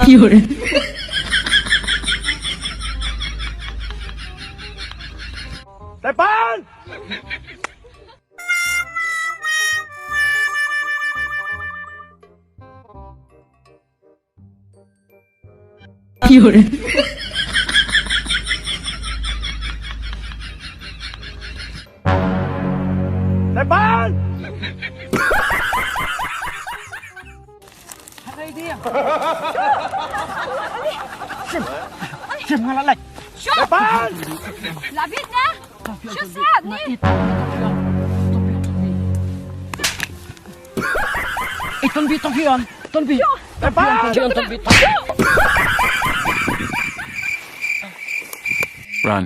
有人， Depan! 有人， Depan! Sim nga lalay. Depan! Labit na! Siya sad ni! Itong bitong hiyon. Itong bi. Depan! Itong bitong. Run.